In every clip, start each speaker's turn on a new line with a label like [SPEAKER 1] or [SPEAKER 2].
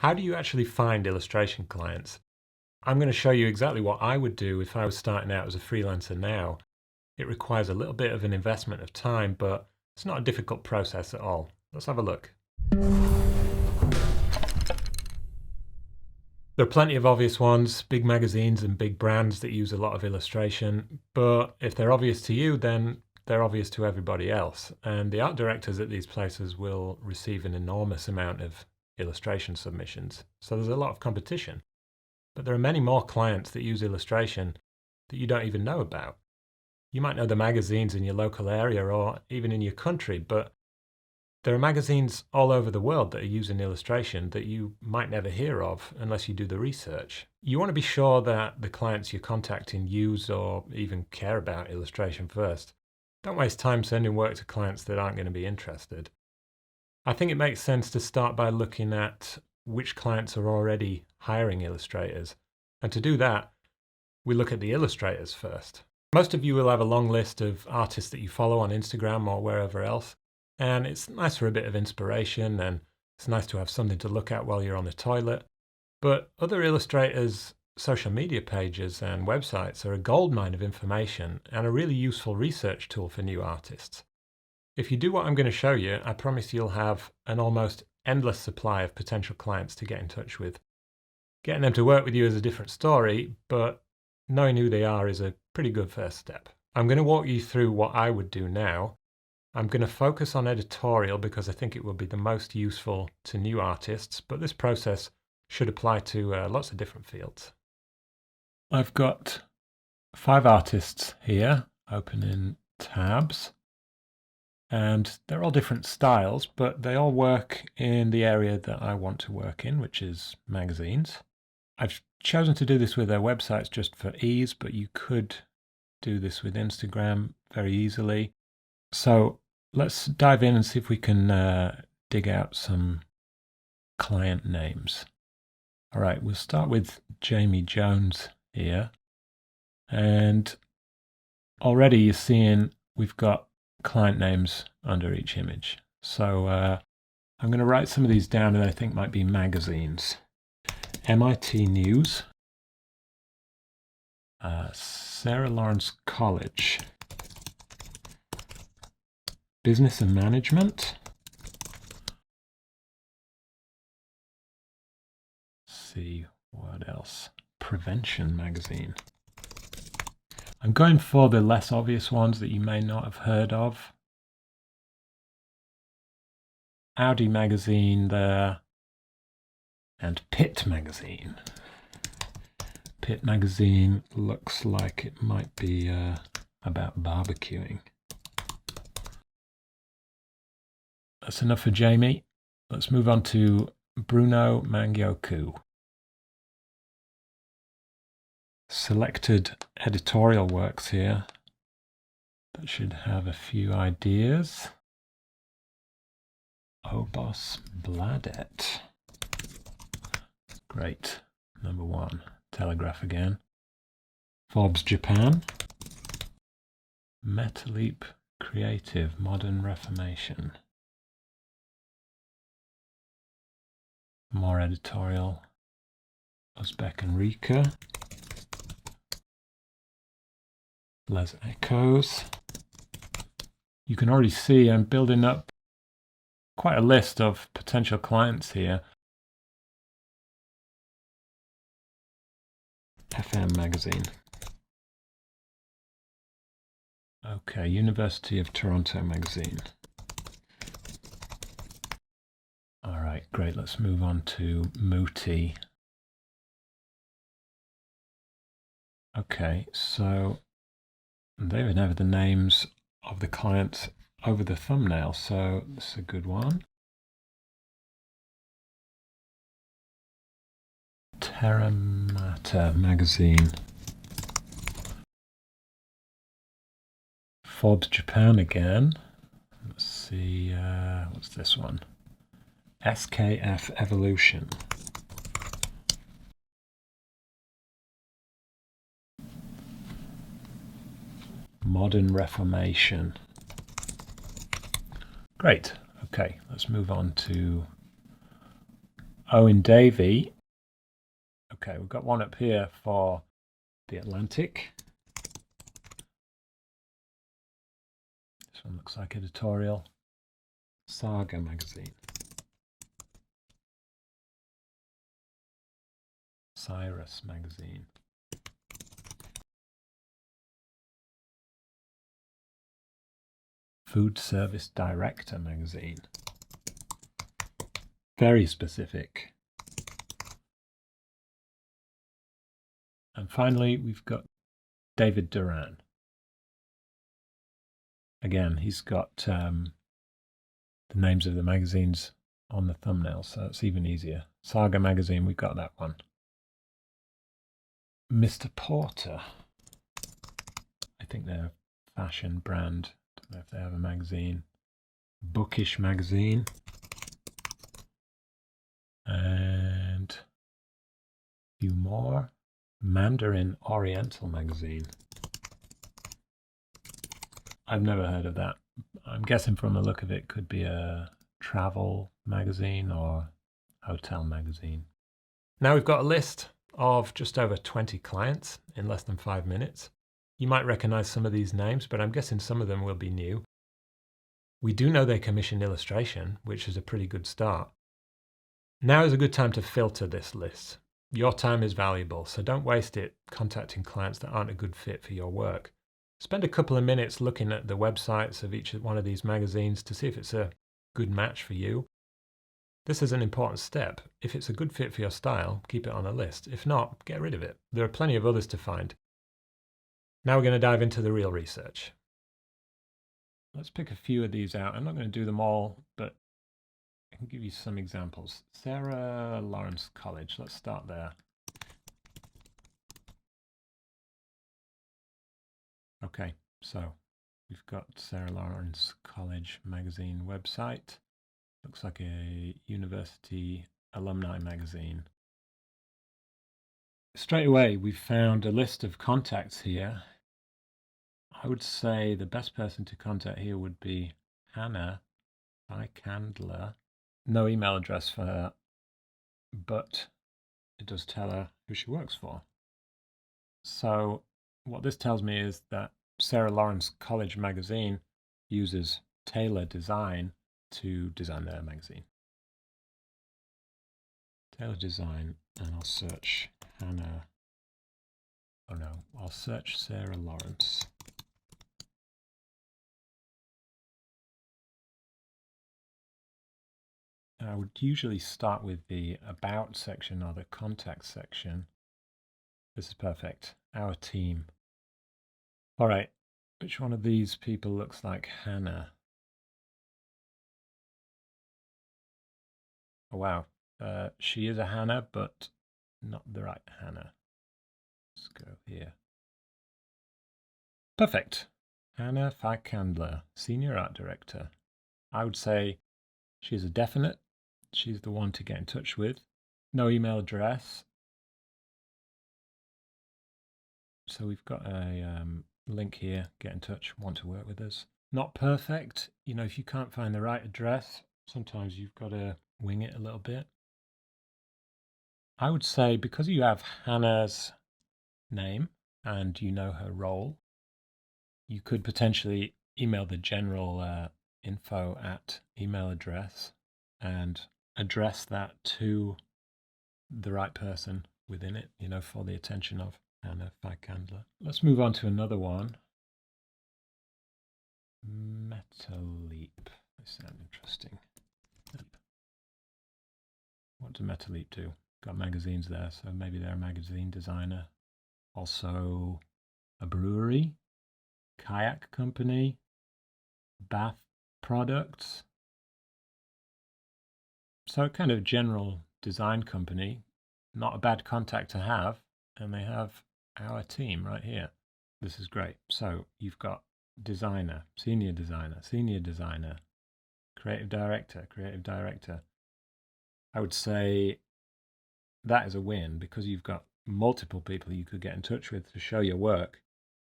[SPEAKER 1] How do you actually find illustration clients? I'm going to show you exactly what I would do if I was starting out as a freelancer now. It requires a little bit of an investment of time, but it's not a difficult process at all. Let's have a look. There are plenty of obvious ones, big magazines and big brands that use a lot of illustration, but if they're obvious to you, then they're obvious to everybody else. And the art directors at these places will receive an enormous amount of illustration submissions. So there's a lot of competition. But there are many more clients that use illustration that you don't even know about. You might know the magazines in your local area or even in your country, but there are magazines all over the world that are using illustration that you might never hear of unless you do the research. You want to be sure that the clients you're contacting use or even care about illustration first. Don't waste time sending work to clients that aren't going to be interested. I think it makes sense to start by looking at which clients are already hiring illustrators. And to do that, we look at the illustrators first. Most of you will have a long list of artists that you follow on Instagram or wherever else. And it's nice for a bit of inspiration, and it's nice to have something to look at while you're on the toilet. But other illustrators' social media pages and websites are a goldmine of information and a really useful research tool for new artists. If you do what I'm going to show you, I promise you'll have an almost endless supply of potential clients to get in touch with. Getting them to work with you is a different story, but knowing who they are is a pretty good first step. I'm going to walk you through what I would do now. I'm going to focus on editorial because I think it will be the most useful to new artists, but this process should apply to lots of different fields. I've got 5 artists here, opening tabs, and they're all different styles, but they all work in the area that I want to work in, which is magazines. I've chosen to do this with their websites just for ease, but you could do this with Instagram very easily. So let's dive in and see if we can dig out some client names. All right, we'll start with Jamie Jones here. And already you're seeing we've got client names under each image. So I'm going to write some of these down that I think might be magazines. MIT News, Sarah Lawrence College, Business and Management. Let's see what else. Prevention Magazine. I'm going for the less obvious ones that you may not have heard of. Audi Magazine there, and Pitt Magazine. Pitt Magazine looks like it might be about barbecuing. That's enough for Jamie. Let's move on to Bruno Mangyoku. Selected editorial works here. That should have a few ideas. Obos Bladet. Great. Number 1. Telegraph again. Forbes Japan. Metaleap Creative Modern Reformation. More editorial. Uzbek and Rika. Les Echos. You can already see I'm building up quite a list of potential clients here. FM Magazine. Okay, University of Toronto Magazine. All right, great. Let's move on to Muti. Okay, so they would have the names of the clients over the thumbnail, so this is a good one. Terramata Magazine. Forbes Japan again. Let's see, what's this one? SKF Evolution. Modern Reformation. Great. Okay, let's move on to Owen Davey. Okay, we've got one up here for The Atlantic. This one looks like editorial. Saga magazine. Cyrus magazine. Food Service Director magazine. Very specific. And finally, we've got David Duran. Again, he's got the names of the magazines on the thumbnail, so it's even easier. Saga magazine, we've got that one. Mr. Porter. I think they're a fashion brand. Don't know if they have a magazine. Bookish magazine. And a few more. Mandarin Oriental magazine. I've never heard of that. I'm guessing from the look of it could be a travel magazine or hotel magazine. Now we've got a list of just over 20 clients in less than 5 minutes. You might recognize some of these names, but I'm guessing some of them will be new. We do know they commission illustration, which is a pretty good start. Now is a good time to filter this list. Your time is valuable, so don't waste it contacting clients that aren't a good fit for your work. Spend a couple of minutes looking at the websites of each one of these magazines to see if it's a good match for you. This is an important step. If it's a good fit for your style, keep it on a list. If not, get rid of it. There are plenty of others to find. Now we're going to dive into the real research. Let's pick a few of these out. I'm not going to do them all, but I can give you some examples. Sarah Lawrence College. Let's start there. Okay, so we've got Sarah Lawrence College magazine website. Looks like a university alumni magazine. Straight away, we've found a list of contacts here. I would say the best person to contact here would be Hannah Candler. No email address for her, but it does tell her who she works for. So what this tells me is that Sarah Lawrence College magazine uses Taylor Design to design their magazine. Taylor Design, and I'll search Hannah. Oh no, I'll search Sarah Lawrence. I would usually start with the About section or the Contact section. This is perfect. Our team. All right, which one of these people looks like Hannah? Oh, wow. She is a Hannah, but not the right Hannah. Let's go here. Perfect. Hannah Candler, Senior Art Director. I would say she's a definite. She's the one to get in touch with. No email address. So we've got a link here. Get in touch, want to work with us. Not perfect. You know, if you can't find the right address, sometimes you've got to wing it a little bit. I would say because you have Hannah's name and you know her role, you could potentially email the general info at email address and address that to the right person within it, you know, for the attention of Hannah Candler. Let's move on to another one. Metaleap. They sound interesting. What does Metaleap do? Got magazines there, so maybe they're a magazine designer. Also a brewery, kayak company, bath products. So kind of general design company, not a bad contact to have, and they have our team right here. This is great. So you've got designer, senior designer, creative director. I would say that is a win because you've got multiple people you could get in touch with to show your work.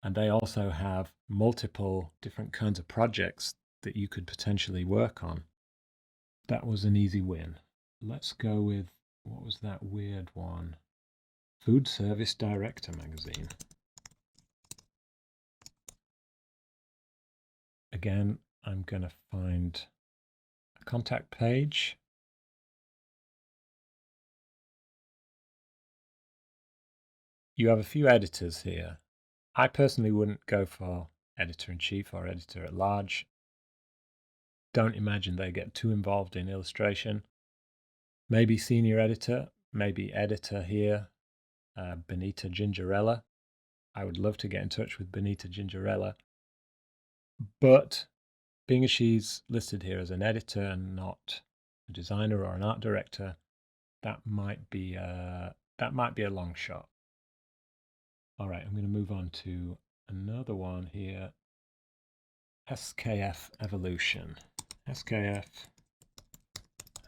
[SPEAKER 1] And they also have multiple different kinds of projects that you could potentially work on. That was an easy win. Let's go with what was that weird one? Food Service Director magazine. Again, I'm going to find a contact page. You have a few editors here. I personally wouldn't go for editor-in-chief or editor-at-large. Don't imagine they get too involved in illustration. Maybe senior editor, maybe editor here, Benita Gingerella. I would love to get in touch with Benita Gingerella. But being as she's listed here as an editor and not a designer or an art director, that might be a long shot. All right, I'm going to move on to another one here. SKF Evolution. SKF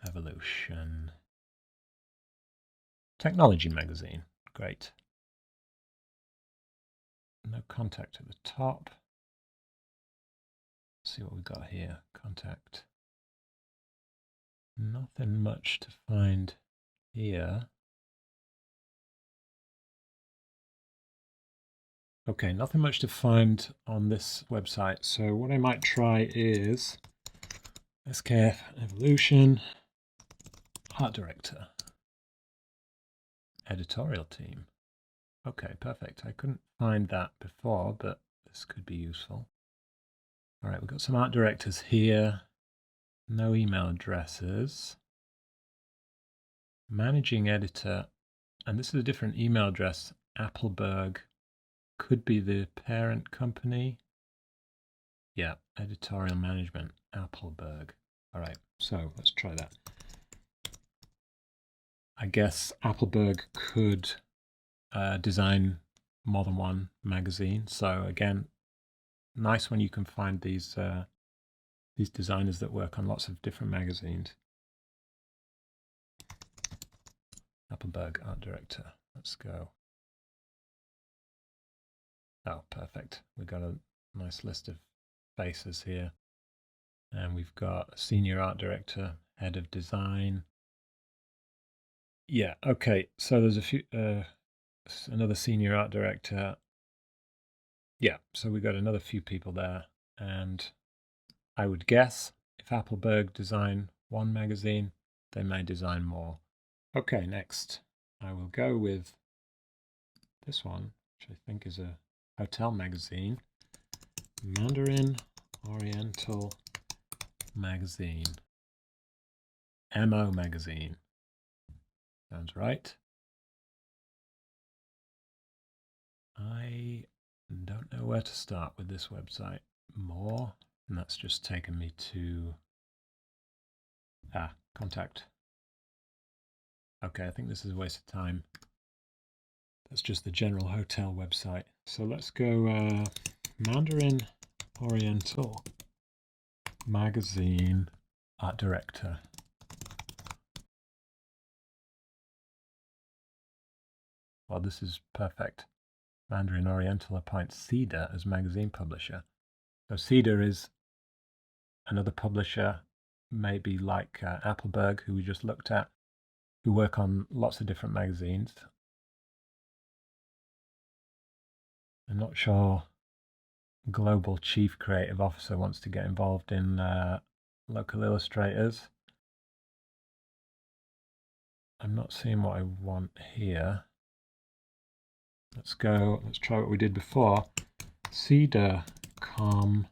[SPEAKER 1] Evolution. Technology magazine. Great. No contact at the top. Let's see what we've got here. Contact. Nothing much to find here. Okay, nothing much to find on this website. So what I might try is SKF Evolution, art director, editorial team. Okay, perfect. I couldn't find that before, but this could be useful. All right, we've got some art directors here. No email addresses. Managing editor, and this is a different email address. Appleberg could be the parent company. Yeah, editorial management, Appleberg. All right, so let's try that. I guess Appleberg could design more than one magazine. So again, nice when you can find these designers that work on lots of different magazines. Appleberg, art director. Let's go. Oh, perfect. We've got a nice list of faces here. And we've got senior art director, head of design. Yeah, okay. So there's a few, another senior art director. Yeah, so we've got another few people there. And I would guess if Appleberg design one magazine, they may design more. Okay, next I will go with this one, which I think is a hotel magazine. Mandarin Oriental Magazine. MO Magazine. Sounds right. I don't know where to start with this website. More, and that's just taken me to contact. Okay, I think this is a waste of time. That's just the general hotel website. So let's go Mandarin Oriental Magazine art director. Well, this is perfect. Mandarin Oriental appoints Cedar as magazine publisher. So Cedar is another publisher, maybe like Appleberg, who we just looked at, who work on lots of different magazines. I'm not sure Global Chief Creative Officer wants to get involved in local illustrators. I'm not seeing what I want here. Let's try what we did before. Cedar.com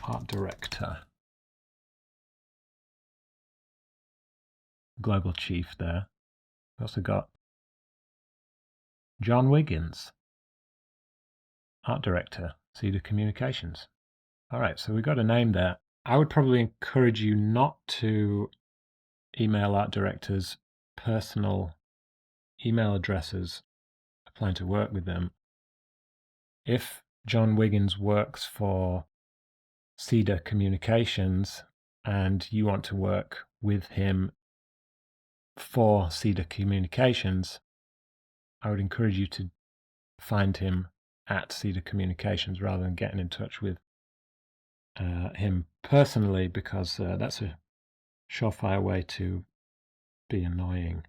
[SPEAKER 1] art director. Global Chief there. We've also got John Wiggins, art director, Cedar Communications. All right, so we got a name there. I would probably encourage you not to email art directors personal email addresses applying to work with them. If John Wiggins works for Cedar Communications and you want to work with him for Cedar Communications, I would encourage you to find him at Cedar Communications rather than getting in touch with him personally, because that's a surefire way to be annoying.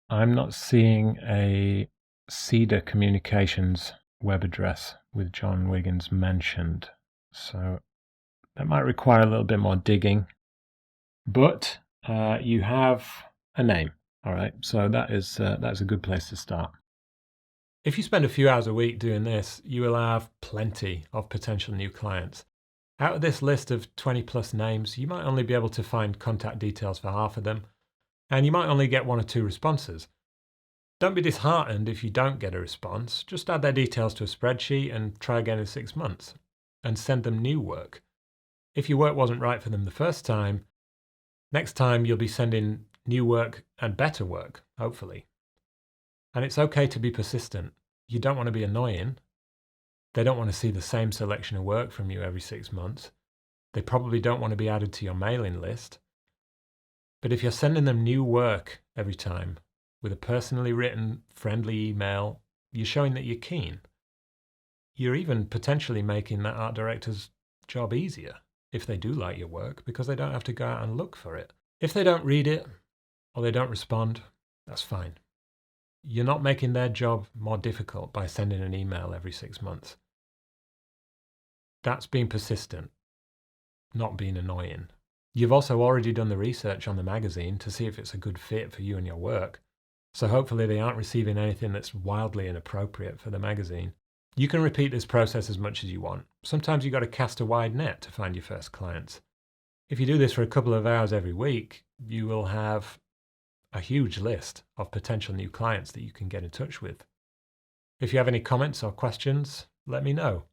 [SPEAKER 1] I'm not seeing a Cedar Communications web address with John Wiggins mentioned, so that might require a little bit more digging. But you have a name, all right? So that's a good place to start. If you spend a few hours a week doing this, you will have plenty of potential new clients. Out of this list of 20 plus names, you might only be able to find contact details for half of them, and you might only get 1 or 2 responses. Don't be disheartened if you don't get a response. Just add their details to a spreadsheet and try again in 6 months, and send them new work. If your work wasn't right for them the first time, next time you'll be sending new work and better work, hopefully. And it's okay to be persistent. You don't want to be annoying. They don't want to see the same selection of work from you every 6 months. They probably don't want to be added to your mailing list. But if you're sending them new work every time with a personally written, friendly email, you're showing that you're keen. You're even potentially making that art director's job easier if they do like your work, because they don't have to go out and look for it. If they don't read it or they don't respond, that's fine. You're not making their job more difficult by sending an email every 6 months. That's being persistent, not being annoying. You've also already done the research on the magazine to see if it's a good fit for you and your work. So hopefully they aren't receiving anything that's wildly inappropriate for the magazine. You can repeat this process as much as you want. Sometimes you've got to cast a wide net to find your first clients. If you do this for a couple of hours every week, you will have a huge list of potential new clients that you can get in touch with. If you have any comments or questions, let me know.